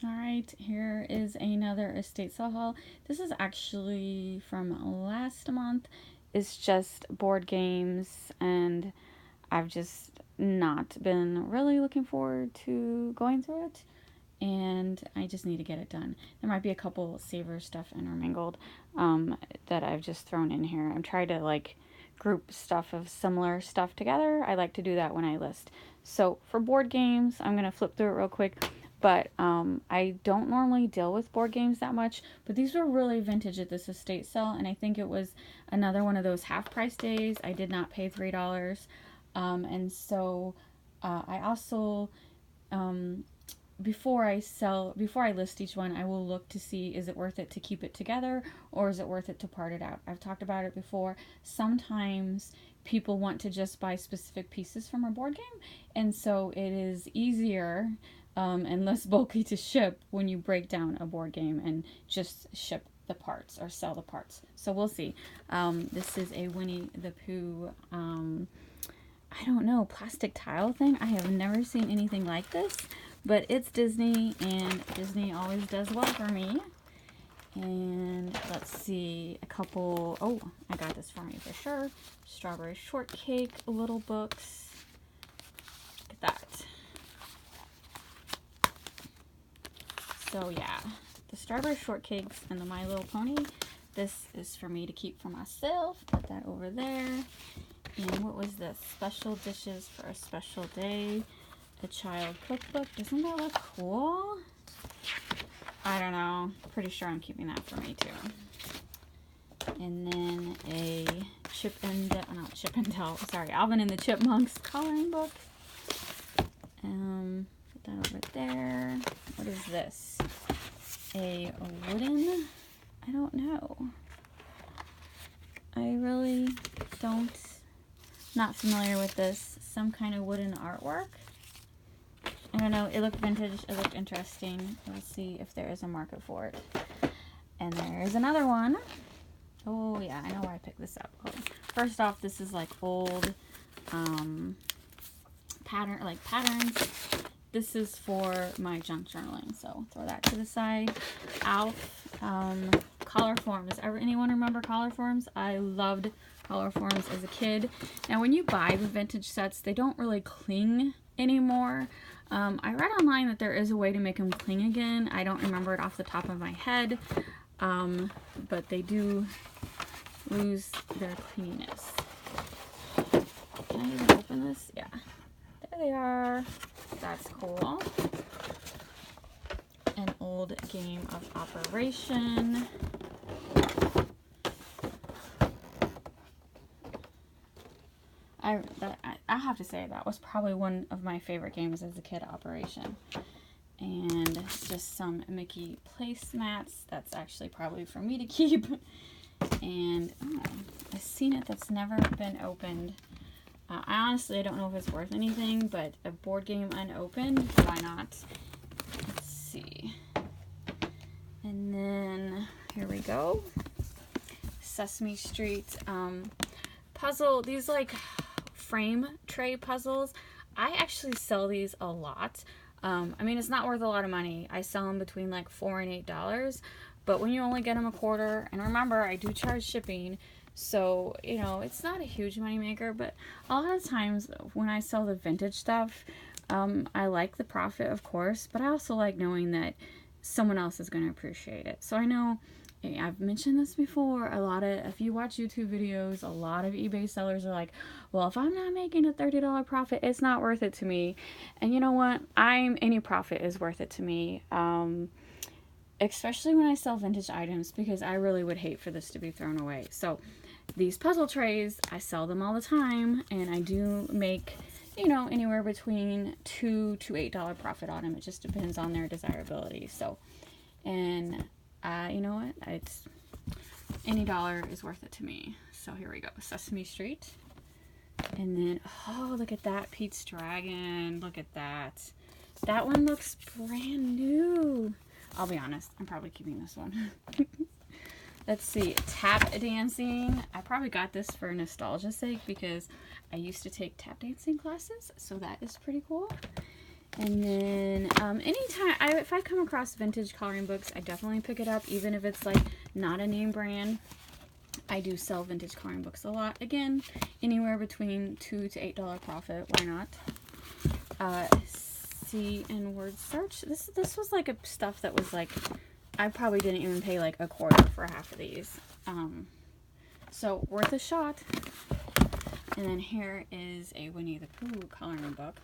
Alright, here is another estate sale haul. This is actually from last month. It's just board games, and I've just not been really looking forward to going through it, and I just need to get it done. There might be a couple saver stuff intermingled that I've just thrown in here. I'm trying to like group stuff of similar stuff together. I like to do that when I list. So for board games, I'm going to flip through it real quick. But I don't normally deal with board games that much. But these were really vintage at this estate sale. And I think it was another one of those half price days. I did not pay $3. And so I also, before I list each one, I will look to see, is it worth it to keep it together, or is it worth it to part it out? I've talked about it before. Sometimes people want to just buy specific pieces from a board game, and so it is easier and less bulky to ship when you break down a board game and just ship the parts or sell the parts. So we'll see. This is a Winnie the Pooh, I don't know, plastic tile thing. I have never seen anything like this, but it's Disney, and Disney always does well for me. And let's see, a couple, oh, I got this for me for sure. Strawberry Shortcake little books. Look at that. So yeah, the Strawberry Shortcakes and the My Little Pony. This is for me to keep for myself. Put that over there. And what was this? Special dishes for a special day. A child cookbook. Doesn't that look cool? I don't know. Pretty sure I'm keeping that for me too. And then a Alvin and the Chipmunks coloring book. Put that over there. What is this? A wooden, I don't know. I really don't, not familiar with this. Some kind of wooden artwork. I don't know, it looked vintage, it looked interesting. Let's see if there is a market for it. And there's another one. Oh yeah, I know where I picked this up. Oh, first off, this is like old patterns. This is for my junk journaling, so throw that to the side. Alf, collar forms. Anyone remember collar forms? I loved collar forms as a kid. Now when you buy the vintage sets, they don't really cling anymore. I read online that there is a way to make them cling again. I don't remember it off the top of my head, but they do lose their clinginess. Can I even open this? Yeah. There they are. That's cool. An old game of Operation. I have to say that was probably one of my favorite games as a kid, Operation. And just some Mickey placemats. That's actually probably for me to keep. And a scenic that's never been opened. I honestly don't know if it's worth anything, but a board game unopened, why not? Let's see. And then here we go. Sesame Street puzzle. These like frame tray puzzles. I actually sell these a lot. I mean, it's not worth a lot of money. I sell them between like $4 and $8, but when you only get them a quarter, and remember, I do charge shipping, so, you know, it's not a huge money maker, but a lot of times when I sell the vintage stuff, I like the profit, of course, but I also like knowing that someone else is going to appreciate it. So I know, I've mentioned this before, if you watch YouTube videos, a lot of eBay sellers are like, well, if I'm not making a $30 profit, it's not worth it to me. And you know what? Any profit is worth it to me. Especially when I sell vintage items, because I really would hate for this to be thrown away. So these puzzle trays, I sell them all the time, and I do make, you know, anywhere between $2 to $8 profit on them. It just depends on their desirability. So, and you know what? It's any dollar is worth it to me. So here we go, Sesame Street. And then, oh, look at that, Pete's Dragon. Look at that. That one looks brand new. I'll be honest, I'm probably keeping this one. Let's see, tap dancing. I probably got this for nostalgia's sake because I used to take tap dancing classes, so that is pretty cool. And then anytime, if I come across vintage coloring books, I definitely pick it up, even if it's like not a name brand. I do sell vintage coloring books a lot. Again, anywhere between $2 to $8 profit. Why not? See in word search. This was like a stuff that was like, I probably didn't even pay like $1/4 for half of these. So worth a shot. And then here is a Winnie the Pooh coloring book.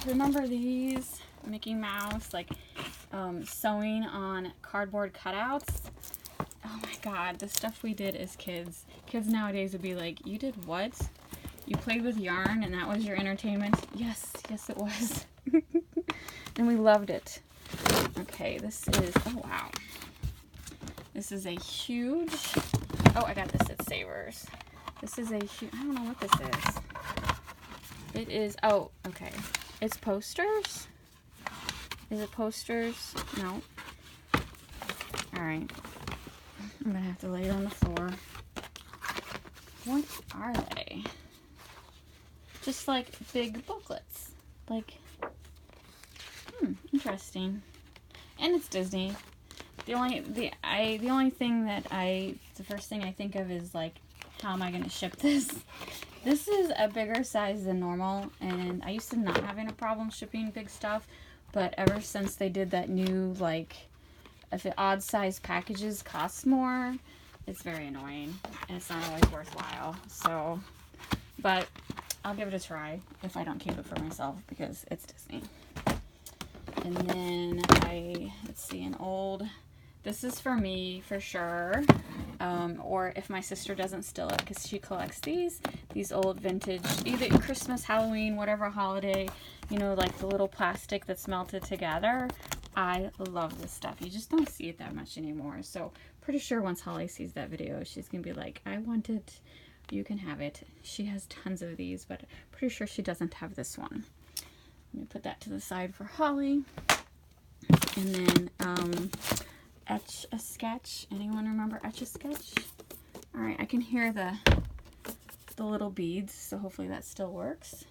Remember these? Mickey Mouse, like sewing on cardboard cutouts. Oh my god, the stuff we did as kids. Kids nowadays would be like, you did what? You played with yarn and that was your entertainment? Yes, yes it was. And we loved it. Okay, this is, oh wow. This is a huge, oh I got this at Savers. This is a huge, I don't know what this is. It is, oh, okay. It's posters? Is it posters? No. Alright. I'm gonna have to lay it on the floor. What are they? Just like big booklets. Like, interesting. And it's Disney. The only thing that the first thing I think of is like, how am I gonna ship this? This is a bigger size than normal, and I used to not having a problem shipping big stuff, but ever since they did that new, like, if the odd size packages cost more, it's very annoying, and it's not always worthwhile. So, but I'll give it a try if I don't keep it for myself, because it's Disney. And then let's see, an old, this is for me for sure, or if my sister doesn't steal it, because she collects these old vintage, either Christmas, Halloween, whatever holiday, you know, like the little plastic that's melted together. I love this stuff. You just don't see it that much anymore. So pretty sure once Holly sees that video, she's gonna be like, I want it, you can have it. She has tons of these, but pretty sure she doesn't have this one. Let me put that to the side for Holly. And then Etch a Sketch. Anyone remember Etch a Sketch? All right, I can hear the little beads, so hopefully that still works.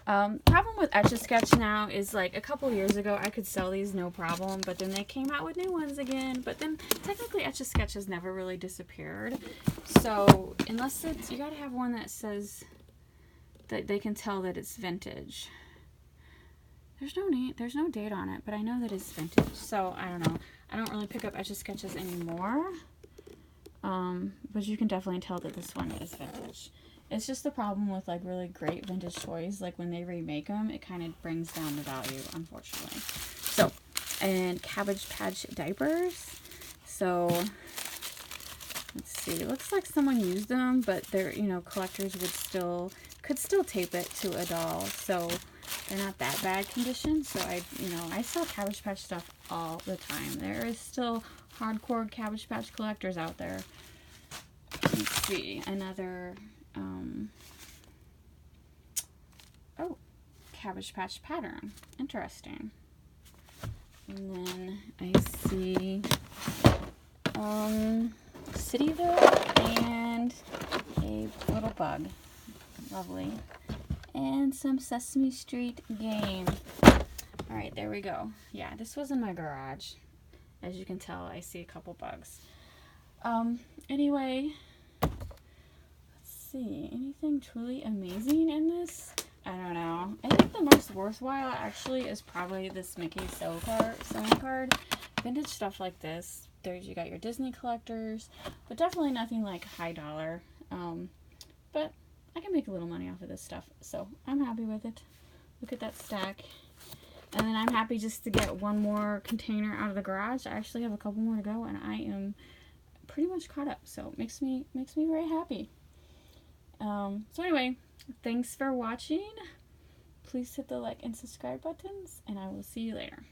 Problem with Etch a Sketch now is, like, a couple years ago I could sell these no problem, but then they came out with new ones again. But then technically Etch a Sketch has never really disappeared. So unless it's, you gotta have one that says that they can tell that it's vintage. There's no date on it, but I know that it's vintage. So I don't know. I don't really pick up Etch a Sketches anymore. But you can definitely tell that this one is vintage. It's just the problem with like really great vintage toys, like when they remake them, it kind of brings down the value, unfortunately. So, and Cabbage Patch diapers. So, let's see. It looks like someone used them, but they're, you know, collectors could still tape it to a doll. So, they're not that bad condition. So, I sell Cabbage Patch stuff all the time. There is still hardcore Cabbage Patch collectors out there. Let's see. Another... oh, Cabbage Patch pattern. Interesting. And then I see Cityville and a little bug. Lovely. And some Sesame Street game. Alright, there we go. Yeah, this was in my garage. As you can tell, I see a couple bugs. Anyway... see, anything truly amazing in this? I don't know. I think the most worthwhile actually is probably this Mickey sewing card. Vintage stuff like this. There's, you got your Disney collectors, but definitely nothing like high dollar. But I can make a little money off of this stuff, so I'm happy with it. Look at that stack. And then I'm happy just to get one more container out of the garage. I actually have a couple more to go, and I am pretty much caught up, so it makes me very happy. So anyway, thanks for watching. Please hit the like and subscribe buttons, and I will see you later.